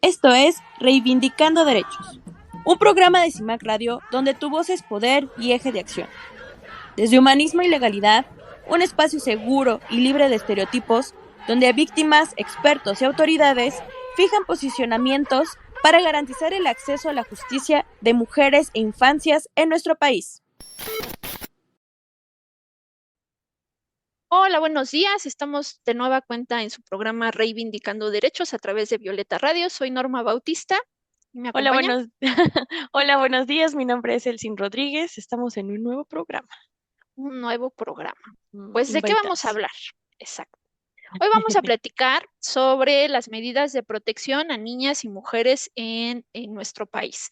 Esto es Reivindicando Derechos, un programa de CIMAC Radio donde tu voz es poder y eje de acción. Desde humanismo y legalidad, un espacio seguro y libre de estereotipos, donde víctimas, expertos y autoridades fijan posicionamientos para garantizar el acceso a la justicia de mujeres e infancias en nuestro país. Hola, buenos días. Estamos de nueva cuenta en su programa Reivindicando Derechos a través de Violeta Radio. Soy Norma Bautista. ¿Me Hola, acompaña? Hola, buenos días. Mi nombre es Elsin Rodríguez. Estamos en un nuevo programa. Un nuevo programa. Pues, ¿de qué vamos a Invitados. hablar? Exacto. Hoy vamos a platicar sobre las medidas de protección a niñas y mujeres en nuestro país.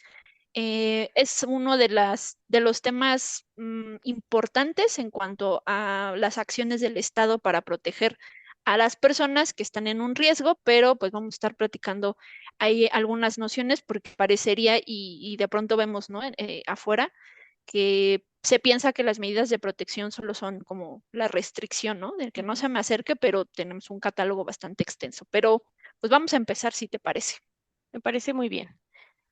Es uno de los temas importantes en cuanto a las acciones del Estado para proteger a las personas que están en un riesgo, pero pues vamos a estar platicando hay algunas nociones porque parecería y de pronto vemos, ¿no? Afuera que se piensa que las medidas de protección solo son como la restricción, ¿no? De que no se me acerque, pero tenemos un catálogo bastante extenso. Pero pues vamos a empezar, si te parece. Me parece muy bien.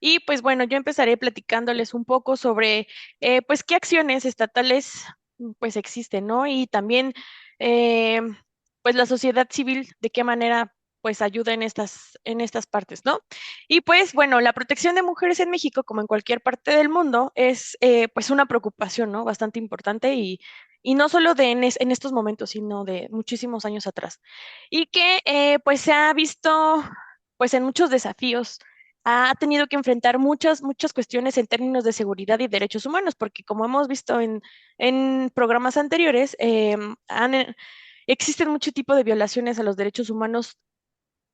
Y pues bueno, yo empezaré platicándoles un poco sobre pues qué acciones estatales pues existen, ¿no? Y también eh, pues la sociedad civil, de qué manera pues ayuda en estas partes, ¿no? Y pues bueno, la protección de mujeres en México, como en cualquier parte del mundo, es pues una preocupación, ¿no? Bastante importante y no solo en estos momentos, sino de muchísimos años atrás. Y que pues se ha visto pues en muchos desafíos, ha tenido que enfrentar muchas cuestiones en términos de seguridad y derechos humanos, porque como hemos visto en programas anteriores, existen mucho tipo de violaciones a los derechos humanos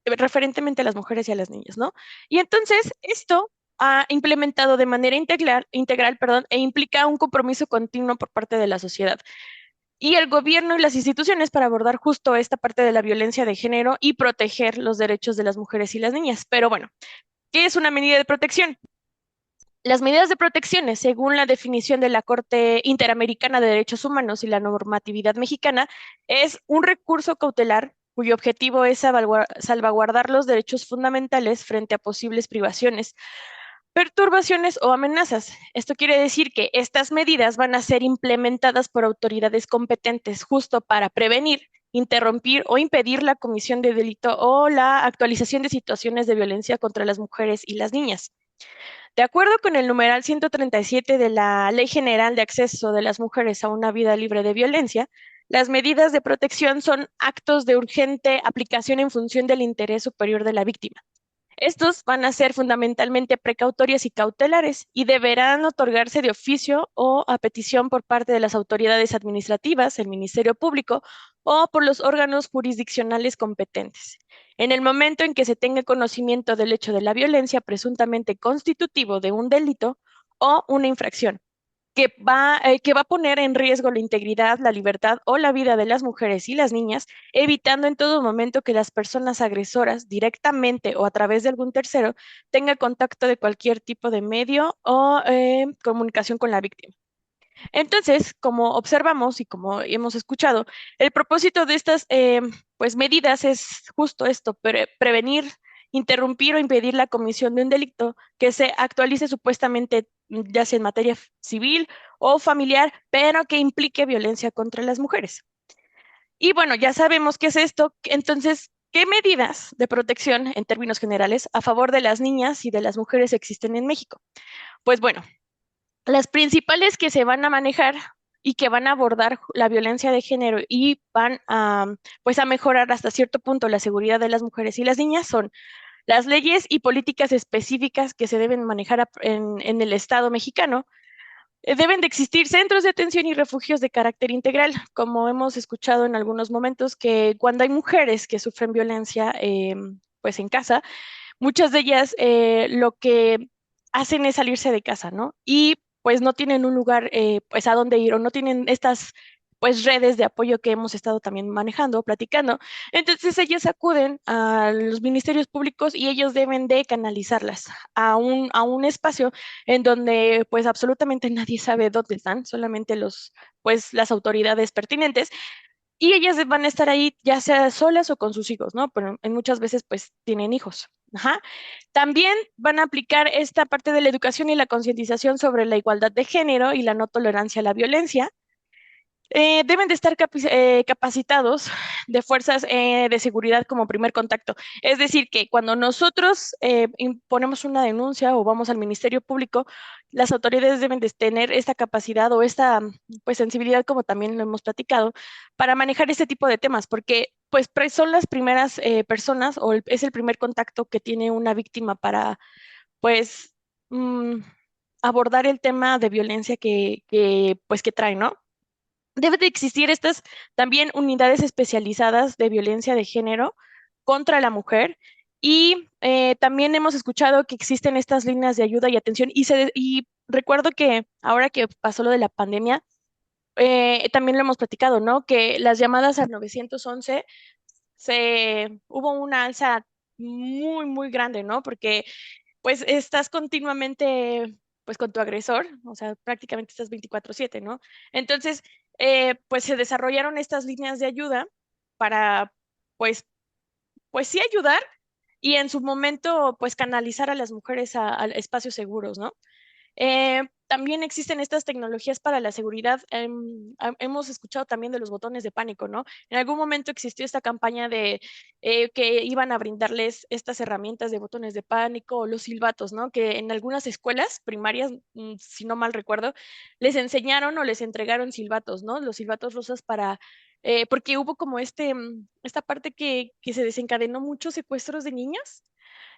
referentemente a las mujeres y a las niñas, ¿no? Y entonces esto ha implementado de manera integral, perdón, e implica un compromiso continuo por parte de la sociedad y el gobierno y las instituciones para abordar justo esta parte de la violencia de género y proteger los derechos de las mujeres y las niñas. Pero bueno, ¿qué es una medida de protección? Las medidas de protección, según la definición de la Corte Interamericana de Derechos Humanos y la normatividad mexicana, es un recurso cautelar cuyo objetivo es salvaguardar los derechos fundamentales frente a posibles privaciones, perturbaciones o amenazas. Esto quiere decir que estas medidas van a ser implementadas por autoridades competentes justo para prevenir, interrumpir o impedir la comisión de delito o la actualización de situaciones de violencia contra las mujeres y las niñas. De acuerdo con el numeral 137 de la Ley General de Acceso de las Mujeres a una Vida Libre de Violencia, las medidas de protección son actos de urgente aplicación en función del interés superior de la víctima. Estos van a ser fundamentalmente precautorios y cautelares y deberán otorgarse de oficio o a petición por parte de las autoridades administrativas, el Ministerio Público o por los órganos jurisdiccionales competentes. En el momento en que se tenga conocimiento del hecho de la violencia presuntamente constitutivo de un delito o una infracción que va a poner en riesgo la integridad, la libertad o la vida de las mujeres y las niñas, evitando en todo momento que las personas agresoras, directamente o a través de algún tercero, tengan contacto de cualquier tipo de medio o comunicación con la víctima. Entonces, como observamos y como hemos escuchado, el propósito de estas pues medidas es justo esto, prevenir, interrumpir o impedir la comisión de un delito que se actualice supuestamente ya sea en materia civil o familiar, pero que implique violencia contra las mujeres. Y bueno, ya sabemos qué es esto, entonces, ¿qué medidas de protección en términos generales a favor de las niñas y de las mujeres existen en México? Pues bueno, las principales que se van a manejar y que van a abordar la violencia de género y van a, pues a mejorar hasta cierto punto la seguridad de las mujeres y las niñas son las leyes y políticas específicas que se deben manejar en el Estado mexicano. Deben de existir centros de atención y refugios de carácter integral, como hemos escuchado en algunos momentos, que cuando hay mujeres que sufren violencia, pues en casa, muchas de ellas lo que hacen es salirse de casa, ¿no? Y pues no tienen un lugar pues a dónde ir o no tienen estas pues redes de apoyo que hemos estado también manejando, platicando. Entonces ellas acuden a los ministerios públicos y ellos deben de canalizarlas a un espacio en donde pues absolutamente nadie sabe dónde están, solamente los pues las autoridades pertinentes y ellas van a estar ahí ya sea solas o con sus hijos, ¿no? Pero en muchas veces pues tienen hijos. Ajá. También van a aplicar esta parte de la educación y la concientización sobre la igualdad de género y la no tolerancia a la violencia. Deben de estar capacitados de fuerzas de seguridad como primer contacto. Es decir, que cuando nosotros imponemos una denuncia o vamos al Ministerio Público, las autoridades deben de tener esta capacidad o esta pues sensibilidad, como también lo hemos platicado, para manejar este tipo de temas, porque pues son las primeras personas o es el primer contacto que tiene una víctima para pues mm, abordar el tema de violencia pues que trae, ¿no? Debe de existir estas también unidades especializadas de violencia de género contra la mujer y también hemos escuchado que existen estas líneas de ayuda y atención y recuerdo que ahora que pasó lo de la pandemia, también lo hemos platicado, ¿no? Que las llamadas al 911 hubo una alza muy, muy grande, ¿no? Porque pues estás continuamente pues con tu agresor, o sea, prácticamente estás 24/7, ¿no? Entonces, pues se desarrollaron estas líneas de ayuda para pues, pues sí ayudar y en su momento pues canalizar a las mujeres a espacios seguros, ¿no? También existen estas tecnologías para la seguridad. Hemos escuchado también de los botones de pánico, ¿no? En algún momento existió esta campaña de que iban a brindarles estas herramientas de botones de pánico o los silbatos, ¿no? Que en algunas escuelas primarias, si no mal recuerdo, les enseñaron o les entregaron silbatos, ¿no? Los silbatos rosas porque hubo como esta parte que se desencadenó muchos secuestros de niñas.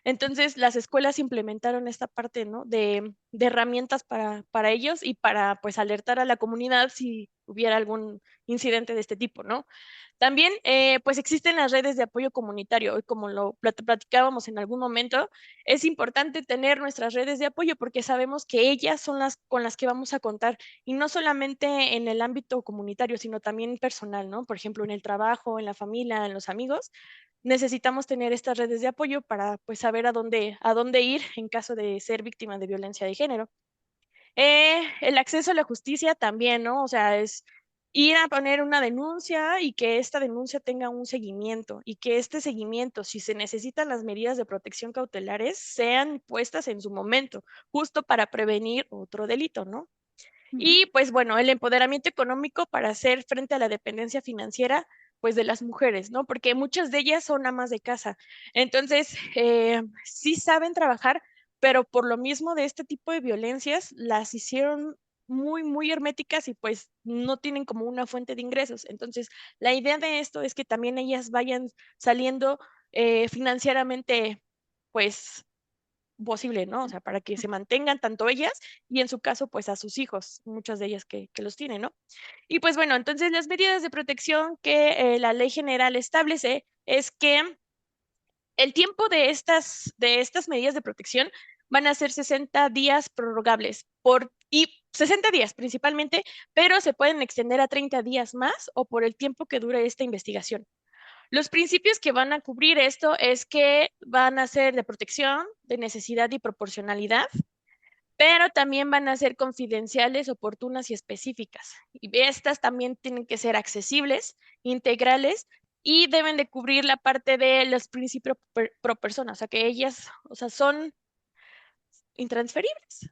Entonces, las escuelas implementaron esta parte, ¿no? De herramientas para ellos y para, pues, alertar a la comunidad si hubiera algún incidente de este tipo, ¿no? También, pues, existen las redes de apoyo comunitario y como lo platicábamos en algún momento, es importante tener nuestras redes de apoyo porque sabemos que ellas son las con las que vamos a contar y no solamente en el ámbito comunitario, sino también personal, ¿no? Por ejemplo, en el trabajo, en la familia, en los amigos necesitamos tener estas redes de apoyo para pues saber a dónde ir en caso de ser víctima de violencia de género. El acceso a la justicia también, ¿no? O sea, es ir a poner una denuncia y que esta denuncia tenga un seguimiento y que este seguimiento, si se necesitan las medidas de protección cautelares, sean puestas en su momento, justo para prevenir otro delito, ¿no? Y pues bueno, el empoderamiento económico para hacer frente a la dependencia financiera, pues de las mujeres, ¿no? Porque muchas de ellas son amas de casa. Entonces, sí saben trabajar, pero por lo mismo de este tipo de violencias, las hicieron muy, muy herméticas y pues no tienen como una fuente de ingresos. Entonces, la idea de esto es que también ellas vayan saliendo financieramente, pues posible, ¿no? O sea, para que se mantengan tanto ellas y en su caso, pues a sus hijos, muchas de ellas que los tienen, ¿no? Y pues bueno, entonces las medidas de protección que la ley general establece es que el tiempo de estas medidas de protección van a ser 60 días prorrogables y 60 días principalmente, pero se pueden extender a 30 días más o por el tiempo que dure esta investigación. Los principios que van a cubrir esto es que van a ser de protección, de necesidad y proporcionalidad, pero también van a ser confidenciales, oportunas y específicas. Y estas también tienen que ser accesibles, integrales y deben de cubrir la parte de los principios pro persona, o sea, que ellas, o sea, son intransferibles.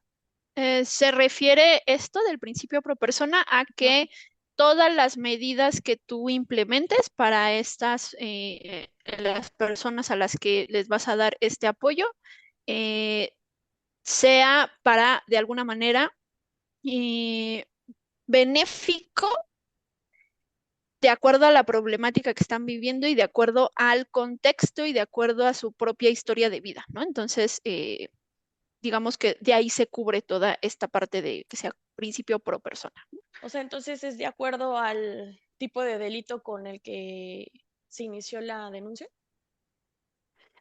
Se refiere esto del principio pro persona a Ajá. que todas las medidas que tú implementes para estas, las personas a las que les vas a dar este apoyo, eh, sea para, de alguna manera, eh, benéfico de acuerdo a la problemática que están viviendo y de acuerdo al contexto y de acuerdo a su propia historia de vida, ¿no? Entonces, digamos que de ahí se cubre toda esta parte de que sea principio pro persona. O sea, entonces es de acuerdo al tipo de delito con el que se inició la denuncia.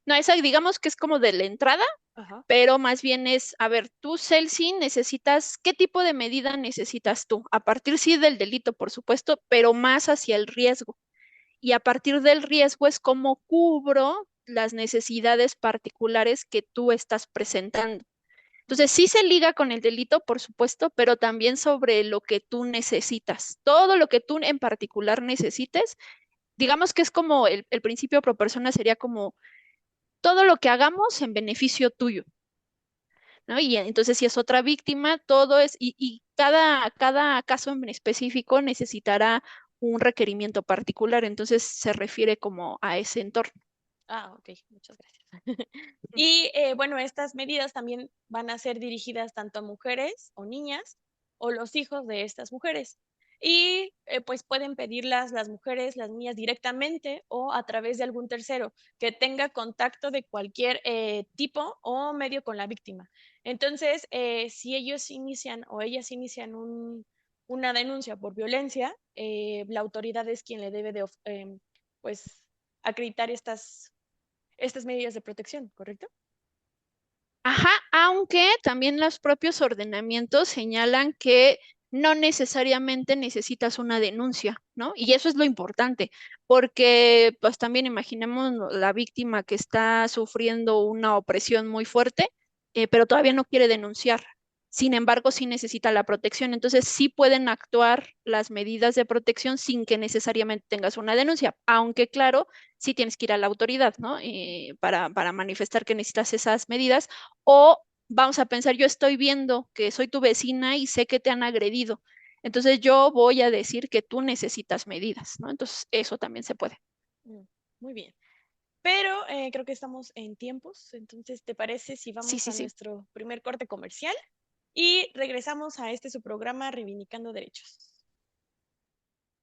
No, esa digamos que es como de la entrada, Ajá. pero más bien es, a ver, tú, Celsi, necesitas, ¿qué tipo de medida necesitas tú? A partir sí del delito, por supuesto, pero más hacia el riesgo. Y a partir del riesgo es cómo cubro las necesidades particulares que tú estás presentando. Entonces, sí se liga con el delito, por supuesto, pero también sobre lo que tú necesitas. Todo lo que tú en particular necesites, digamos que es como el principio pro persona sería como todo lo que hagamos en beneficio tuyo, ¿no? Y entonces, si es otra víctima, todo es, y cada caso en específico necesitará un requerimiento particular, entonces se refiere como a ese entorno. Ah, ok, muchas gracias. Y bueno, estas medidas también van a ser dirigidas tanto a mujeres o niñas o los hijos de estas mujeres. Y pues pueden pedirlas las mujeres, las niñas directamente o a través de algún tercero que tenga contacto de cualquier tipo o medio con la víctima. Entonces, si ellos inician o ellas inician una denuncia por violencia, la autoridad es quien le debe de pues acreditar estas medidas de protección, ¿correcto? Ajá, aunque también los propios ordenamientos señalan que no necesariamente necesitas una denuncia, ¿no? Y eso es lo importante, porque pues también imaginemos la víctima que está sufriendo una opresión muy fuerte, pero todavía no quiere denunciar. Sin embargo, sí necesita la protección. Entonces, sí pueden actuar las medidas de protección sin que necesariamente tengas una denuncia, aunque claro, sí tienes que ir a la autoridad, ¿no? Para manifestar que necesitas esas medidas o vamos a pensar, yo estoy viendo que soy tu vecina y sé que te han agredido. Entonces yo voy a decir que tú necesitas medidas, ¿no? Entonces eso también se puede. Mm, Muy bien. Pero creo que estamos en tiempos, entonces, ¿te parece si Sí, vamos sí, a sí. nuestro primer corte comercial y regresamos a su programa Reivindicando Derechos?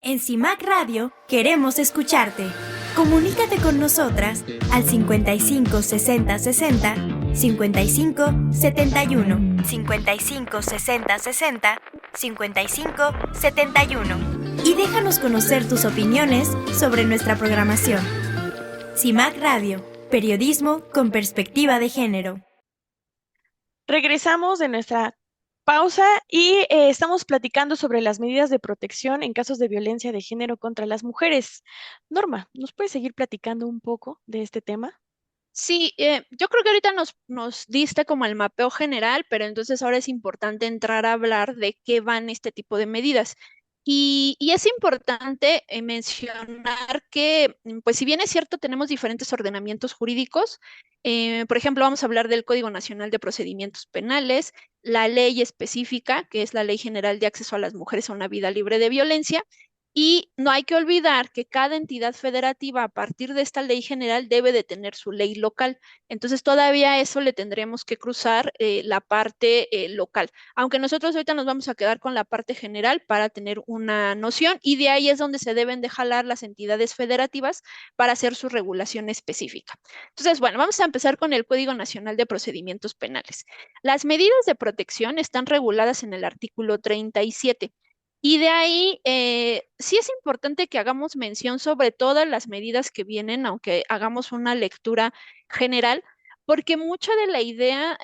En CIMAC Radio queremos escucharte. Comunícate con nosotras al 55 60 60 55 71 55 60 60 55 71 y déjanos conocer tus opiniones sobre nuestra programación. CIMAC Radio, periodismo con perspectiva de género. Regresamos de nuestra pausa y estamos platicando sobre las medidas de protección en casos de violencia de género contra las mujeres. Norma, ¿nos puedes seguir platicando un poco de este tema? Sí, yo creo que ahorita nos diste como el mapeo general, pero entonces ahora es importante entrar a hablar de qué van este tipo de medidas. Y es importante mencionar que, pues si bien es cierto, tenemos diferentes ordenamientos jurídicos, por ejemplo, vamos a hablar del Código Nacional de Procedimientos Penales, la ley específica, que es la Ley General de Acceso a las Mujeres a una Vida Libre de Violencia, y no hay que olvidar que cada entidad federativa a partir de esta ley general debe de tener su ley local. Entonces todavía a eso le tendremos que cruzar la parte local. Aunque nosotros ahorita nos vamos a quedar con la parte general para tener una noción y de ahí es donde se deben de jalar las entidades federativas para hacer su regulación específica. Entonces, bueno, vamos a empezar con el Código Nacional de Procedimientos Penales. Las medidas de protección están reguladas en el artículo 37. Y de ahí, sí es importante que hagamos mención sobre todas las medidas que vienen, aunque hagamos una lectura general, porque mucha de la idea,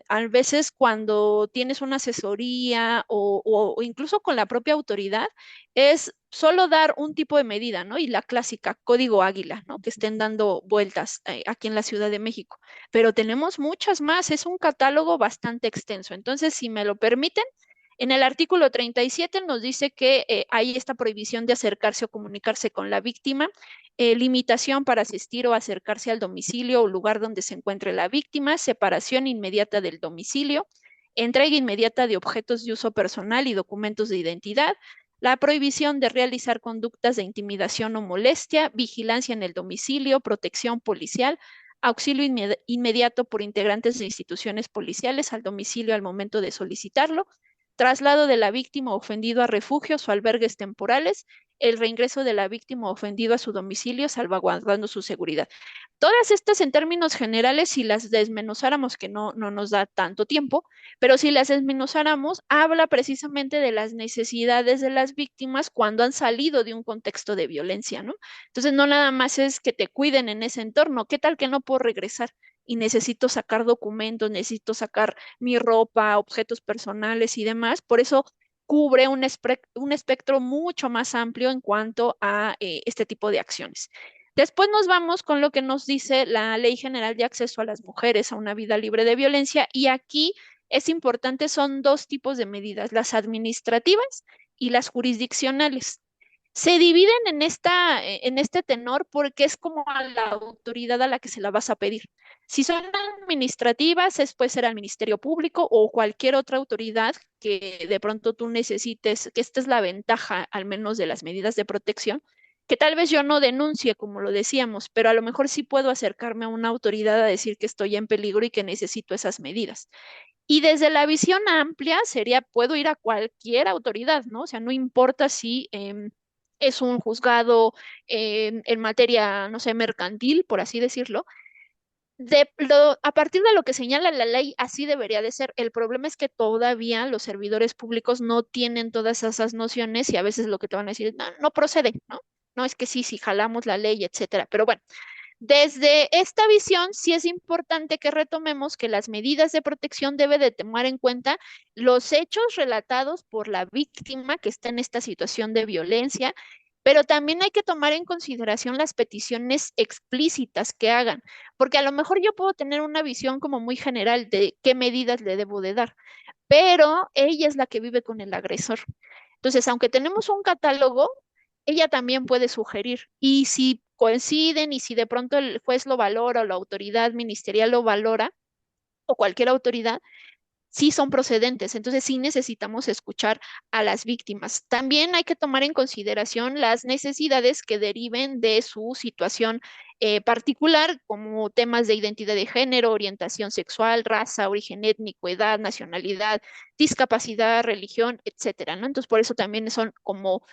a veces cuando tienes una asesoría o incluso con la propia autoridad, es solo dar un tipo de medida, ¿no? Y la clásica, código águila, ¿no? Que estén dando vueltas aquí en la Ciudad de México. Pero tenemos muchas más, es un catálogo bastante extenso. Entonces, si me lo permiten, en el artículo 37 nos dice que hay esta prohibición de acercarse o comunicarse con la víctima, limitación para asistir o acercarse al domicilio o lugar donde se encuentre la víctima, separación inmediata del domicilio, entrega inmediata de objetos de uso personal y documentos de identidad, la prohibición de realizar conductas de intimidación o molestia, vigilancia en el domicilio, protección policial, auxilio inmediato por integrantes de instituciones policiales al domicilio al momento de solicitarlo, traslado de la víctima ofendido a refugios o albergues temporales, el reingreso de la víctima ofendido a su domicilio, salvaguardando su seguridad. Todas estas en términos generales, si las desmenuzáramos, que no nos da tanto tiempo, pero si las desmenuzáramos, habla precisamente de las necesidades de las víctimas cuando han salido de un contexto de violencia, ¿no? Entonces, no nada más es que te cuiden en ese entorno, ¿qué tal que no puedo regresar? Y necesito sacar documentos, necesito sacar mi ropa, objetos personales y demás. Por eso cubre un espectro mucho más amplio en cuanto a este tipo de acciones. Después nos vamos con lo que nos dice la Ley General de Acceso a las Mujeres a una Vida Libre de Violencia y aquí es importante, son dos tipos de medidas, las administrativas y las jurisdiccionales. Se dividen en este tenor porque es como a la autoridad a la que se la vas a pedir. Si son administrativas, puede ser al Ministerio Público o cualquier otra autoridad que de pronto tú necesites, que esta es la ventaja al menos de las medidas de protección, que tal vez yo no denuncie, como lo decíamos, pero a lo mejor sí puedo acercarme a una autoridad a decir que estoy en peligro y que necesito esas medidas. Y desde la visión amplia sería, puedo ir a cualquier autoridad, ¿no? O sea, no importa si es un juzgado en materia, no sé, mercantil, por así decirlo. A partir de lo que señala la ley, así debería de ser. El problema es que todavía los servidores públicos no tienen todas esas nociones y a veces lo que te van a decir, no, no procede, ¿no? No es que sí, sí, jalamos la ley, etcétera. Pero bueno, desde esta visión, sí es importante que retomemos que las medidas de protección deben de tomar en cuenta los hechos relatados por la víctima que está en esta situación de violencia, pero también hay que tomar en consideración las peticiones explícitas que hagan, porque a lo mejor yo puedo tener una visión como muy general de qué medidas le debo de dar, pero ella es la que vive con el agresor. Entonces, aunque tenemos un catálogo, ella también puede sugerir. Y si coinciden y si de pronto el juez lo valora o la autoridad ministerial lo valora o cualquier autoridad, sí son procedentes. Entonces sí necesitamos escuchar a las víctimas. También hay que tomar en consideración las necesidades que deriven de su situación particular, como temas de identidad de género, orientación sexual, raza, origen étnico, edad, nacionalidad, discapacidad, religión, etcétera, ¿no? Entonces por eso también son como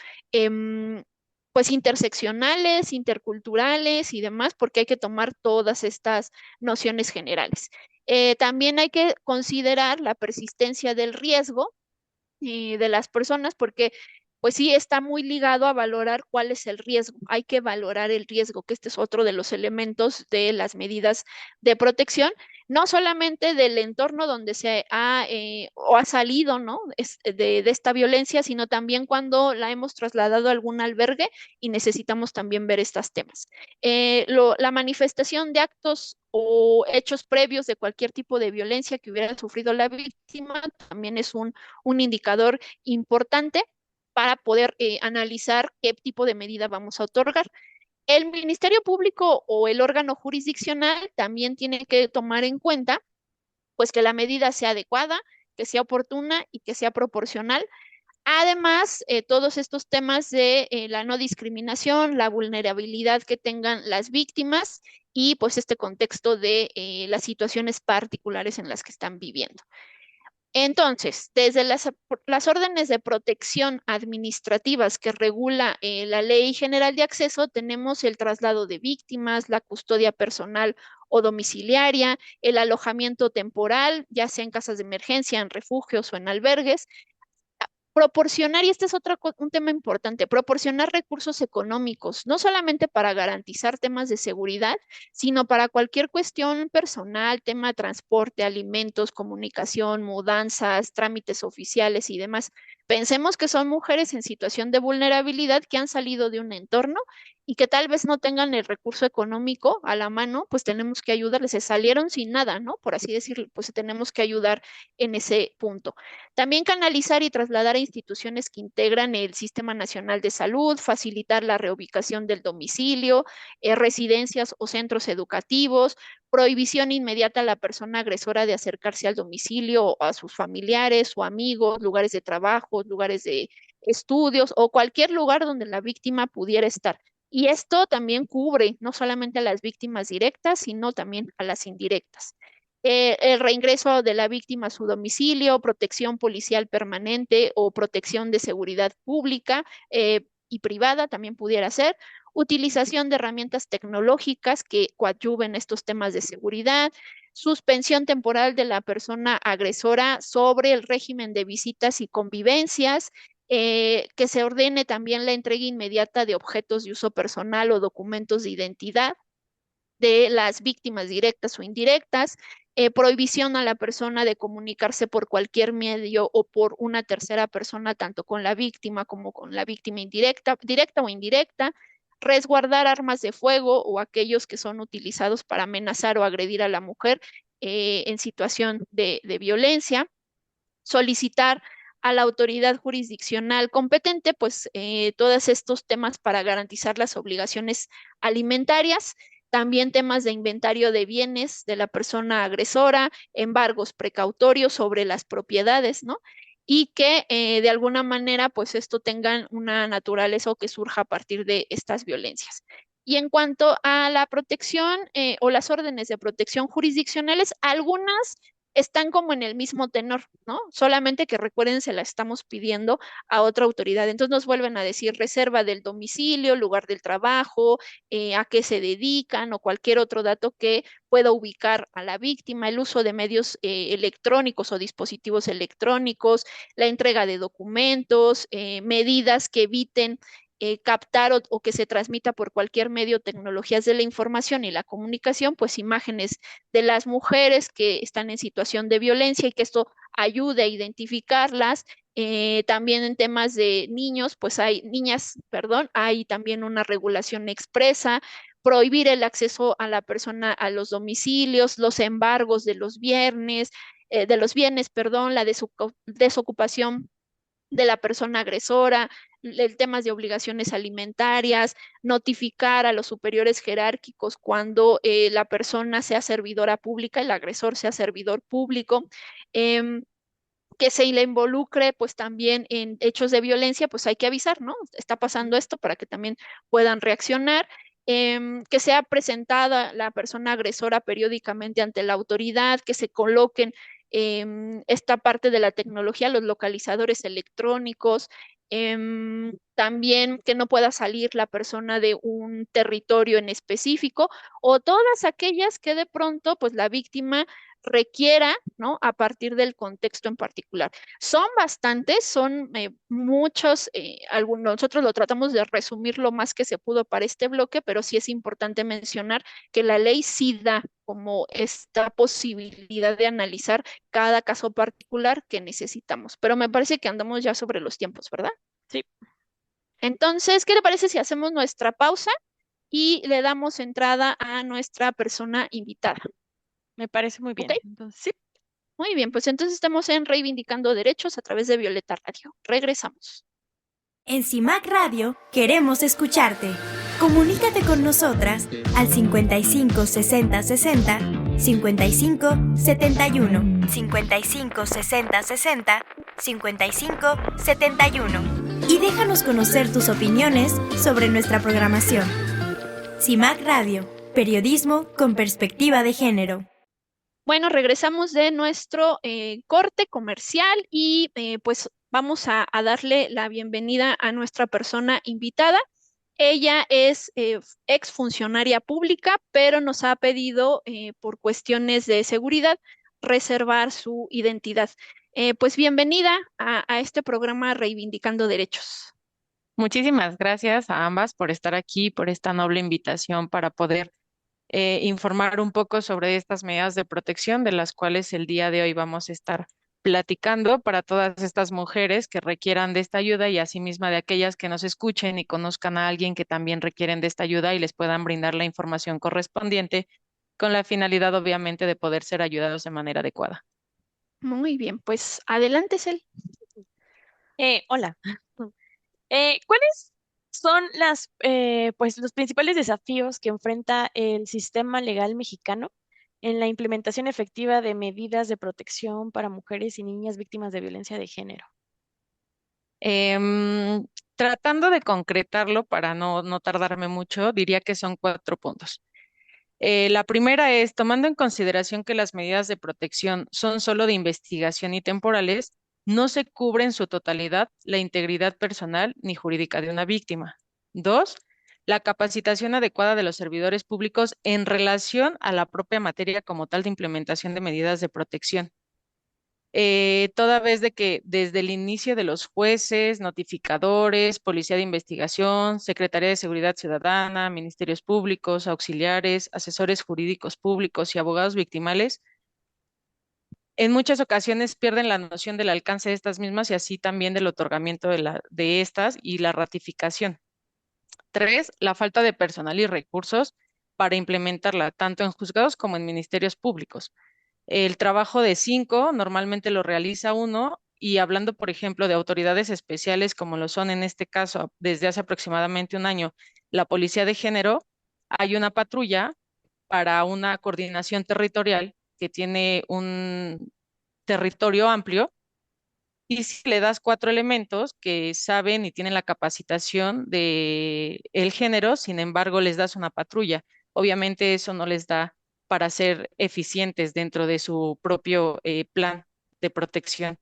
pues interseccionales, interculturales y demás, porque hay que tomar todas estas nociones generales. También hay que considerar la persistencia del riesgo de las personas, porque pues sí está muy ligado a valorar cuál es el riesgo. Hay que valorar el riesgo, que este es otro de los elementos de las medidas de protección, no solamente del entorno donde se ha o ha salido, ¿no? De esta violencia, sino también cuando la hemos trasladado a algún albergue y necesitamos también ver estos temas. La manifestación de actos o hechos previos de cualquier tipo de violencia que hubiera sufrido la víctima también es un indicador importante para poder analizar qué tipo de medida vamos a otorgar. El Ministerio Público o el órgano jurisdiccional también tiene que tomar en cuenta pues que la medida sea adecuada, que sea oportuna y que sea proporcional. Además, todos estos temas de la no discriminación, la vulnerabilidad que tengan las víctimas y pues este contexto de las situaciones particulares en las que están viviendo. Entonces, desde las órdenes de protección administrativas que regula la Ley General de Acceso, tenemos el traslado de víctimas, la custodia personal o domiciliaria, el alojamiento temporal, ya sea en casas de emergencia, en refugios o en albergues, proporcionar, y este es un tema importante, proporcionar recursos económicos, no solamente para garantizar temas de seguridad, sino para cualquier cuestión personal, tema de transporte, alimentos, comunicación, mudanzas, trámites oficiales y demás. Pensemos que son mujeres en situación de vulnerabilidad que han salido de un entorno y que tal vez no tengan el recurso económico a la mano, pues tenemos que ayudarles. Se salieron sin nada, ¿no? Por así decirlo, pues tenemos que ayudar en ese punto. También canalizar y trasladar a instituciones que integran el Sistema Nacional de Salud, facilitar la reubicación del domicilio, residencias o centros educativos, prohibición inmediata a la persona agresora de acercarse al domicilio o a sus familiares o amigos, lugares de trabajo, lugares de estudios o cualquier lugar donde la víctima pudiera estar. Y esto también cubre no solamente a las víctimas directas, sino también a las indirectas. El reingreso de la víctima a su domicilio, protección policial permanente o protección de seguridad pública y privada también pudiera ser, utilización de herramientas tecnológicas que coadyuven estos temas de seguridad, suspensión temporal de la persona agresora sobre el régimen de visitas y convivencias, que se ordene también la entrega inmediata de objetos de uso personal o documentos de identidad de las víctimas directas o indirectas, prohibición a la persona de comunicarse por cualquier medio o por una tercera persona, tanto con la víctima como con la víctima indirecta, directa o indirecta, resguardar armas de fuego o aquellos que son utilizados para amenazar o agredir a la mujer en situación de violencia, solicitar a la autoridad jurisdiccional competente, pues todos estos temas para garantizar las obligaciones alimentarias, también temas de inventario de bienes de la persona agresora, embargos precautorios sobre las propiedades, ¿no? Y que de alguna manera, pues esto tengan una naturaleza o que surja a partir de estas violencias. Y en cuanto a la protección o las órdenes de protección jurisdiccionales, algunas están como en el mismo tenor, ¿no? Solamente que recuerden, se la estamos pidiendo a otra autoridad. Entonces nos vuelven a decir reserva del domicilio, lugar del trabajo, a qué se dedican o cualquier otro dato que pueda ubicar a la víctima, el uso de medios electrónicos o dispositivos electrónicos, la entrega de documentos, medidas que eviten captar o que se transmita por cualquier medio tecnologías de la información y la comunicación, pues imágenes de las mujeres que están en situación de violencia y que esto ayude a identificarlas. También en temas de niños, pues hay niñas, perdón, hay también una regulación expresa, prohibir el acceso a la persona a los domicilios, los embargos de los bienes, perdón, la desocupación de la persona agresora, el tema de obligaciones alimentarias, notificar a los superiores jerárquicos cuando la persona sea servidora pública, el agresor sea servidor público. em, que se le involucre pues también en hechos de violencia, pues hay que avisar, ¿no? Está pasando esto para que también puedan reaccionar. Que sea presentada la persona agresora periódicamente ante la autoridad, que se coloquen esta parte de la tecnología, los localizadores electrónicos, también que no pueda salir la persona de un territorio en específico o todas aquellas que de pronto pues la víctima requiera, ¿no? A partir del contexto en particular. Son bastantes, son muchos, nosotros lo tratamos de resumir lo más que se pudo para este bloque, pero sí es importante mencionar que la ley sí da como esta posibilidad de analizar cada caso particular que necesitamos. Pero me parece que andamos ya sobre los tiempos, ¿verdad? Sí. Entonces, ¿qué le parece si hacemos nuestra pausa y le damos entrada a nuestra persona invitada? Me parece muy bien. ¿Ok? Entonces, sí. Muy bien, pues entonces estamos en Reivindicando Derechos a través de Violeta Radio. Regresamos. En CIMAC Radio queremos escucharte. Comunícate con nosotras al 55 60 60 55 71, 55 60 60 55 71 y déjanos conocer tus opiniones sobre nuestra programación. CIMAC Radio, periodismo con perspectiva de género. Bueno, regresamos de nuestro corte comercial y pues vamos a darle la bienvenida a nuestra persona invitada. Ella es exfuncionaria pública, pero nos ha pedido por cuestiones de seguridad reservar su identidad. Pues bienvenida a este programa Reivindicando Derechos. Muchísimas gracias a ambas por estar aquí, por esta noble invitación para poder informar un poco sobre estas medidas de protección de las cuales el día de hoy vamos a estar platicando para todas estas mujeres que requieran de esta ayuda y asimismo de aquellas que nos escuchen y conozcan a alguien que también requieren de esta ayuda y les puedan brindar la información correspondiente con la finalidad obviamente de poder ser ayudados de manera adecuada. Muy bien, pues adelante, Cel. Hola. ¿Cuáles son pues, los principales desafíos que enfrenta el sistema legal mexicano en la implementación efectiva de medidas de protección para mujeres y niñas víctimas de violencia de género? Tratando de concretarlo para no tardarme mucho, diría que son 4 puntos. La primera es, tomando en consideración que las medidas de protección son solo de investigación y temporales, no se cubre en su totalidad la integridad personal ni jurídica de una víctima. 2, la capacitación adecuada de los servidores públicos en relación a la propia materia como tal de implementación de medidas de protección. Toda vez de que desde el inicio de los jueces, notificadores, Policía de Investigación, Secretaría de Seguridad Ciudadana, Ministerios Públicos, auxiliares, asesores jurídicos públicos y abogados victimales, en muchas ocasiones pierden la noción del alcance de estas mismas y así también del otorgamiento de estas y la ratificación. 3, la falta de personal y recursos para implementarla, tanto en juzgados como en ministerios públicos. El trabajo de 5 normalmente lo realiza uno y hablando, por ejemplo, de autoridades especiales como lo son en este caso desde hace aproximadamente un año, la Policía de Género, hay una patrulla para una coordinación territorial que tiene un territorio amplio y si le das 4 elementos que saben y tienen la capacitación de el género, sin embargo, les das una patrulla. Obviamente eso no les da para ser eficientes dentro de su propio plan de protección.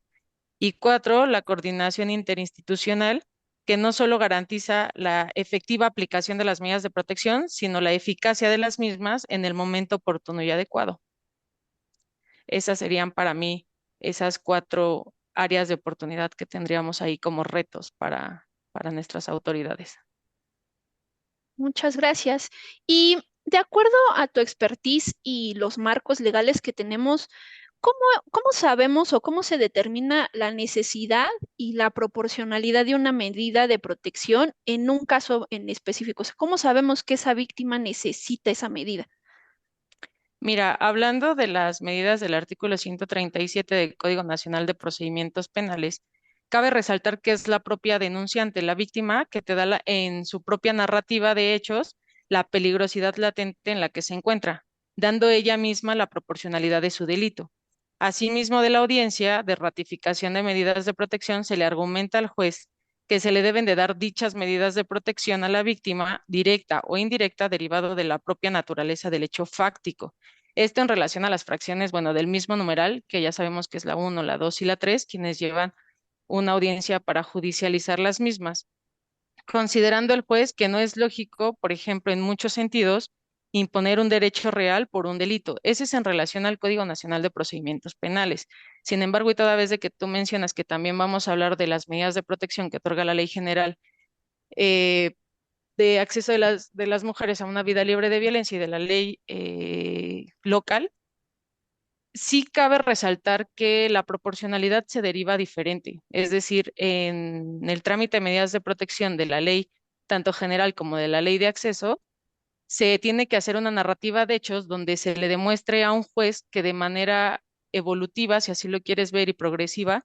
Y 4, la coordinación interinstitucional, que no solo garantiza la efectiva aplicación de las medidas de protección, sino la eficacia de las mismas en el momento oportuno y adecuado. Esas serían para mí esas 4 áreas de oportunidad que tendríamos ahí como retos para nuestras autoridades. Muchas gracias. Y de acuerdo a tu expertise y los marcos legales que tenemos, ¿cómo, cómo sabemos o cómo se determina la necesidad y la proporcionalidad de una medida de protección en un caso en específico? O sea, ¿cómo sabemos que esa víctima necesita esa medida? Mira, hablando de las medidas del artículo 137 del Código Nacional de Procedimientos Penales, cabe resaltar que es la propia denunciante, la víctima, que te da en su propia narrativa de hechos la peligrosidad latente en la que se encuentra, dando ella misma la proporcionalidad de su delito. Asimismo, de la audiencia de ratificación de medidas de protección se le argumenta al juez que se le deben de dar dichas medidas de protección a la víctima, directa o indirecta, derivado de la propia naturaleza del hecho fáctico. Esto en relación a las fracciones, bueno, del mismo numeral, que ya sabemos que es la 1, la 2 y la 3, quienes llevan una audiencia para judicializar las mismas, considerando el juez que no es lógico, por ejemplo, en muchos sentidos, imponer un derecho real por un delito. Ese es en relación al Código Nacional de Procedimientos Penales. Sin embargo, y toda vez de que tú mencionas que también vamos a hablar de las medidas de protección que otorga la Ley General eh, de acceso de las mujeres a una vida libre de violencia y de la ley local, sí cabe resaltar que la proporcionalidad se deriva diferente, es decir, en el trámite de medidas de protección de la ley, tanto general como de la ley de acceso, se tiene que hacer una narrativa de hechos donde se le demuestre a un juez que de manera evolutiva, si así lo quieres ver, y progresiva,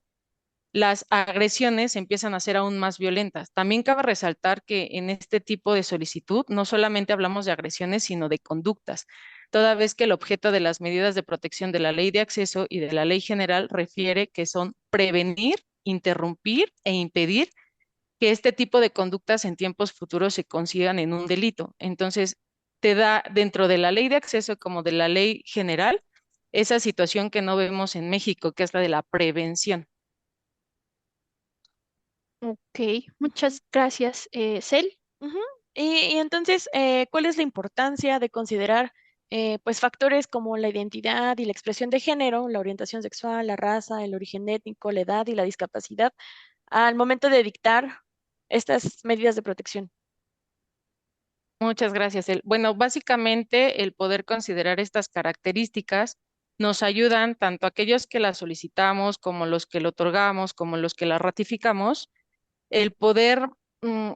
las agresiones empiezan a ser aún más violentas. También cabe resaltar que en este tipo de solicitud no solamente hablamos de agresiones, sino de conductas, toda vez que el objeto de las medidas de protección de la ley de acceso y de la ley general refiere que son prevenir, interrumpir e impedir que este tipo de conductas en tiempos futuros se consigan en un delito. Entonces, te da dentro de la ley de acceso como de la ley general esa situación que no vemos en México, que es la de la prevención. Ok, muchas gracias, Cel. Ujú. Y entonces, ¿cuál es la importancia de considerar pues factores como la identidad y la expresión de género, la orientación sexual, la raza, el origen étnico, la edad y la discapacidad al momento de dictar estas medidas de protección? Muchas gracias. Bueno, básicamente el poder considerar estas características nos ayudan tanto a aquellos que las solicitamos como los que lo otorgamos, como los que las ratificamos, el poder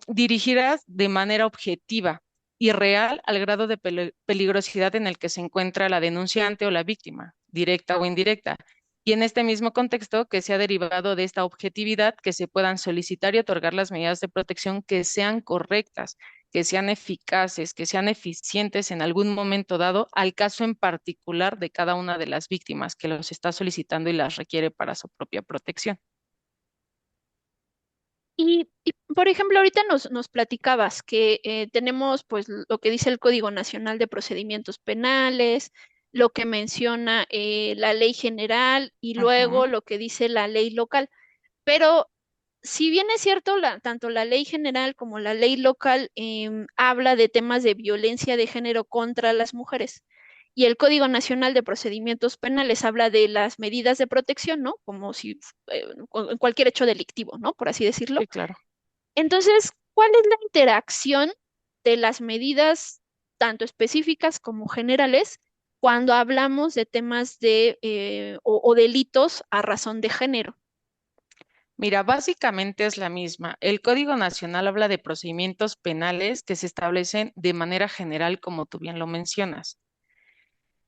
dirigirlas de manera objetiva y real al grado de peligrosidad en el que se encuentra la denunciante o la víctima, directa o indirecta. Y en este mismo contexto, que se ha derivado de esta objetividad, que se puedan solicitar y otorgar las medidas de protección que sean correctas, que sean eficaces, que sean eficientes en algún momento dado al caso en particular de cada una de las víctimas que los está solicitando y las requiere para su propia protección. Por ejemplo, ahorita nos platicabas que tenemos pues lo que dice el Código Nacional de Procedimientos Penales, lo que menciona la ley general y luego Ujú. lo que dice la ley local. Pero si bien es cierto, tanto la ley general como la ley local habla de temas de violencia de género contra las mujeres y el Código Nacional de Procedimientos Penales habla de las medidas de protección, ¿no? Como si en cualquier hecho delictivo, ¿no? Por así decirlo. Sí, claro. Entonces, ¿cuál es la interacción de las medidas tanto específicas como generales cuando hablamos de temas de o delitos a razón de género? Mira, básicamente es la misma. El Código Nacional habla de procedimientos penales que se establecen de manera general, como tú bien lo mencionas.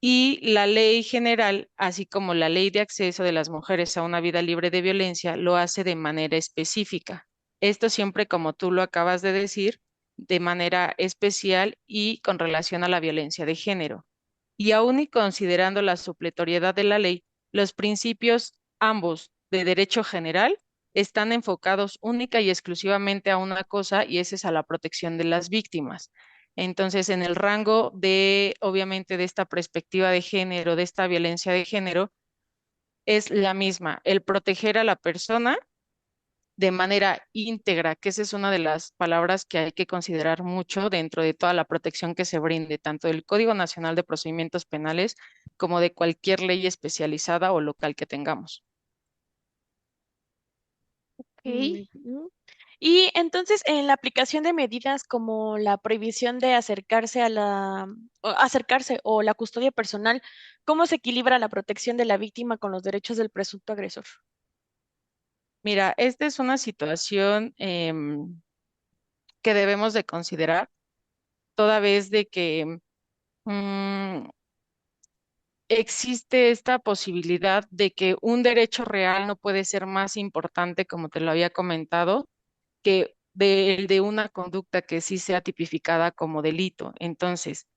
Y la ley general, así como la ley de acceso de las mujeres a una vida libre de violencia, lo hace de manera específica. Esto siempre, como tú lo acabas de decir, de manera especial y con relación a la violencia de género. Y aún y considerando la supletoriedad de la ley, los principios ambos de derecho general están enfocados única y exclusivamente a una cosa, y esa es a la protección de las víctimas. Entonces, en el rango de, obviamente, de esta perspectiva de género, de esta violencia de género, es la misma, el proteger a la persona de manera íntegra, que esa es una de las palabras que hay que considerar mucho dentro de toda la protección que se brinde, tanto del Código Nacional de Procedimientos Penales como de cualquier ley especializada o local que tengamos. Ok. Ujú. Y entonces, en la aplicación de medidas como la prohibición de acercarse o la custodia personal, ¿cómo se equilibra la protección de la víctima con los derechos del presunto agresor? Mira, esta es una situación que debemos de considerar toda vez de que mm, existe esta posibilidad de que un derecho real no puede ser más importante, como te lo había comentado, que el de una conducta que sí sea tipificada como delito. Entonces,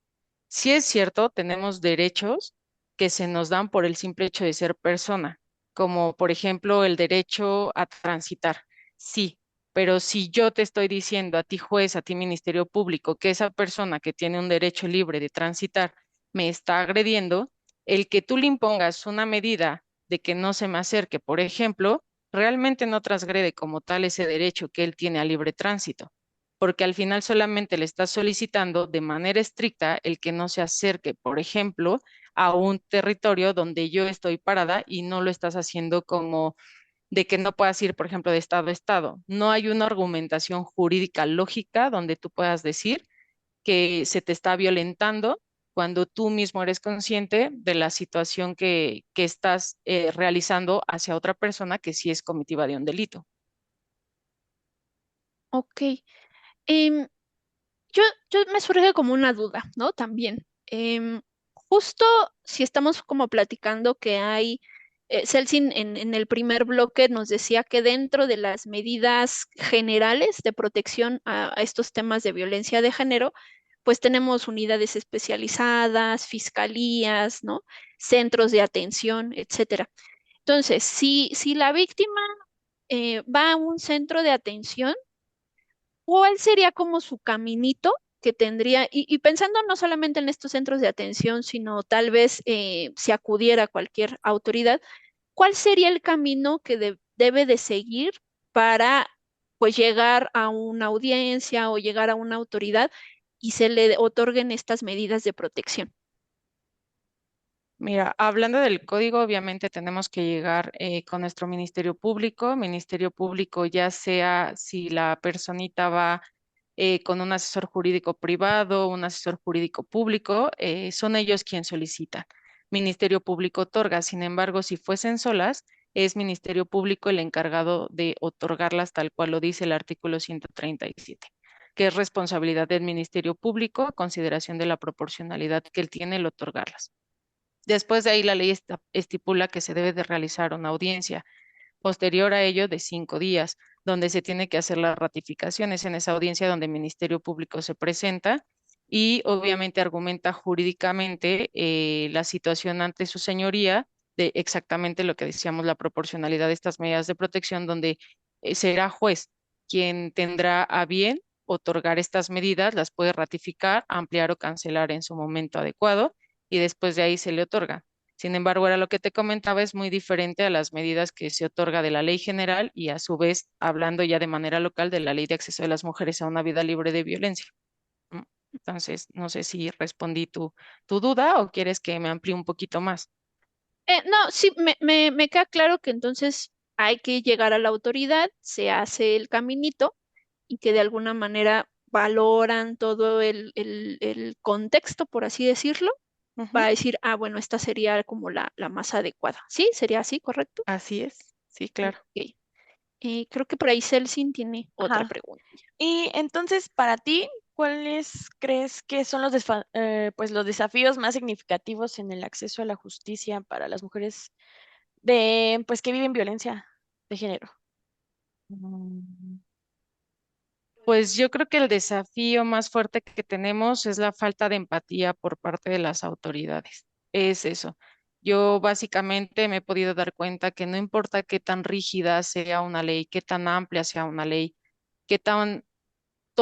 sí es cierto, tenemos derechos que se nos dan por el simple hecho de ser persona, como por ejemplo el derecho a transitar. Sí, pero si yo te estoy diciendo a ti juez, a ti Ministerio Público, que esa persona que tiene un derecho libre de transitar me está agrediendo, el que tú le impongas una medida de que no se me acerque, por ejemplo, realmente no transgrede como tal ese derecho que él tiene a libre tránsito, porque al final solamente le estás solicitando de manera estricta el que no se acerque, por ejemplo, a un territorio donde yo estoy parada, y no lo estás haciendo como de que no puedas ir, por ejemplo, de estado a estado. No hay una argumentación jurídica lógica donde tú puedas decir que se te está violentando cuando tú mismo eres consciente de la situación que estás realizando hacia otra persona que sí es comitiva de un delito. Ok. Em, yo, yo me surge como una duda, ¿no? También. Justo si estamos como platicando que hay, Celsin en el primer bloque nos decía que dentro de las medidas generales de protección a estos temas de violencia de género, pues tenemos unidades especializadas, fiscalías, ¿no? Centros de atención, etcétera. Entonces, si la víctima va a un centro de atención, ¿cuál sería como su caminito que tendría? Y pensando no solamente en estos centros de atención, sino tal vez si acudiera a cualquier autoridad, ¿cuál sería el camino que debe de seguir para pues llegar a una audiencia o llegar a una autoridad y se le otorguen estas medidas de protección? Mira, hablando del código, obviamente tenemos que llegar con nuestro Ministerio Público, ya sea si la personita va con un asesor jurídico privado, un asesor jurídico público, son ellos quien solicitan. Ministerio Público otorga. Sin embargo, si fuesen solas, es Ministerio Público el encargado de otorgarlas tal cual lo dice el artículo 137, que es responsabilidad del Ministerio Público a consideración de la proporcionalidad que él tiene el otorgarlas. Después de ahí, la ley estipula que se debe de realizar una audiencia posterior a ello de 5 días, donde se tiene que hacer las ratificaciones en esa audiencia donde el Ministerio Público se presenta y obviamente argumenta jurídicamente la situación ante su señoría de exactamente lo que decíamos, la proporcionalidad de estas medidas de protección, donde será juez quien tendrá a bien otorgar estas medidas, las puede ratificar, ampliar o cancelar en su momento adecuado, y después de ahí se le otorga. Sin embargo, ahora lo que te comentaba es muy diferente a las medidas que se otorga de la ley general y a su vez hablando ya de manera local de la ley de acceso de las mujeres a una vida libre de violencia. ¿No? Entonces, no sé si respondí tu duda o quieres que me amplíe un poquito más. No, sí, me queda claro que entonces hay que llegar a la autoridad, se hace el caminito y que de alguna manera valoran todo el contexto, por así decirlo, Ujú. para decir, ah, bueno, esta sería como la más adecuada. ¿Sí? ¿Sería así, correcto? Así es, sí, Ok. claro. Creo que por ahí Celsin tiene otra Ajá. pregunta. Y entonces, para ti, ¿cuáles crees que son pues los desafíos más significativos en el acceso a la justicia para las mujeres pues que viven violencia de género? Mm, Pues yo creo que el desafío más fuerte que tenemos es la falta de empatía por parte de las autoridades. Es eso. Yo básicamente me he podido dar cuenta que no importa qué tan rígida sea una ley, qué tan amplia sea una ley, qué tantos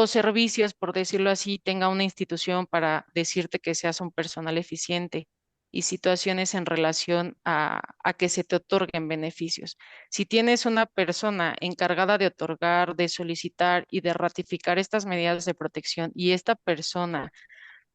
servicios, por decirlo así, tenga una institución para decirte que seas un personal eficiente y situaciones en relación a que se te otorguen beneficios. Si tienes una persona encargada de otorgar, de solicitar y de ratificar estas medidas de protección y esta persona